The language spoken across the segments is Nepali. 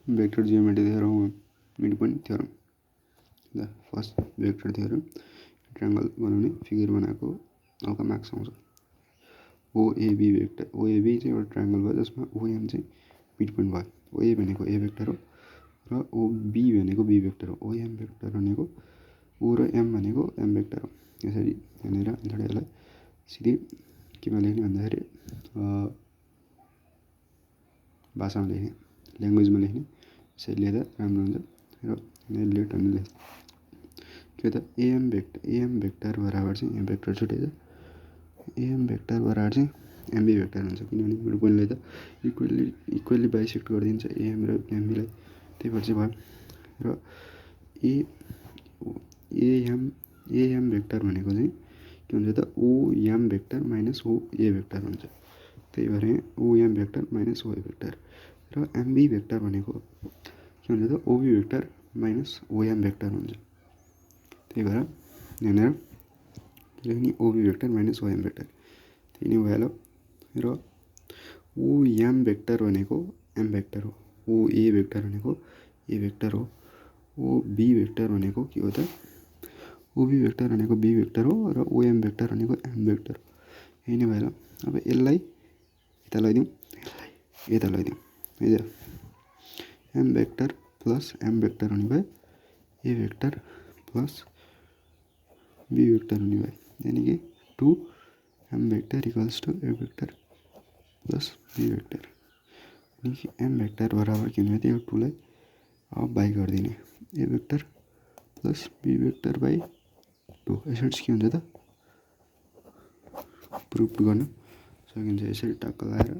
vector geometry theorem mid point theorem the first vector theorem triangle बनाउने फिगर बनाएको हल्का मार्क्स आउँछ ओएबी वेक्टर ओएबी चाहिँ एउटा ट्रायंगल भयो जसमा ओएम चाहिँ मिड पोइन्ट भयो ओए भनेको ए वेक्टर हो र ओबी भनेको बी वेक्टर हो ओएम वेक्टर भनेको ओ र एम भनेको एम वेक्टर हो यसरी यहाँनिर यसलाई सिधै केमा लेख्ने भन्दाखेरि भाषामा लेख्ने ल्याङ्ग्वेजमा लेख्ने यसरी लेख्दा राम्रो हुन्छ र लेट भन्ने लेख्छ के त एएम वेक्टर बराबर चाहिँ एम वेक्टर छुटेछ एएम वेक्टर बराबर चाहिँ एमबी वेक्टर हुन्छ किनभने मिड पोइन्टले त इक्वल्ली बाइसेक्ट गरिदिन्छ एएम र एमबीलाई त्यही भएर चाहिँ भयो र एएम वेक्टर भनेको चाहिँ के हुन्छ त ओएम वेक्टर माइनस ओए वेक्टर हुन्छ त्यही भएर ओएम वेक्टर माइनस ओए वेक्टर र एमबी वेक्टर भनेको के हुन्छ त ओबी वेक्टर माइनस ओएम वेक्टर हुन्छ त्यही भएर यहाँनिर लेख्ने ओबी वेक्टर माइनस ओएम वेक्टर त्यही नै भइहाल्यो र ओएम वेक्टर भनेको एम वेक्टर हो ओए वेक्टर भनेको ए वेक्टर हो ओबी वेक्टर भनेको के हो त ओबी वेक्टर भनेको बी वेक्टर हो र ओएम वेक्टर भनेको एम वेक्टर हो यही नै भएर अब यसलाई यता लैदिउँ यता लैदिउँ है त M vector plus M vector हुने भयो A vector plus B vector हुने भयो यानी कि 2 M vector equals to A vector plus B vector यानी कि एम वेक्टर बराबर के हुने त्यो 2 लाई अब बाई गरिदिने A vector plus B vector by 2 यसरी के हुन्छ त प्रुफ गर्न सकिन्छ यसरी टक्क लगाएर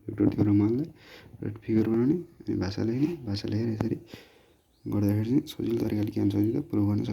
वेक्टर थ्योरमलाई फिगर बनाउने भाषा लेख्ने भाषा लेखेर यसरी गर्दाखेरि चाहिँ सजिलो तरिकाले के हुन्छ त प्रुफ गर्न सकिन्छ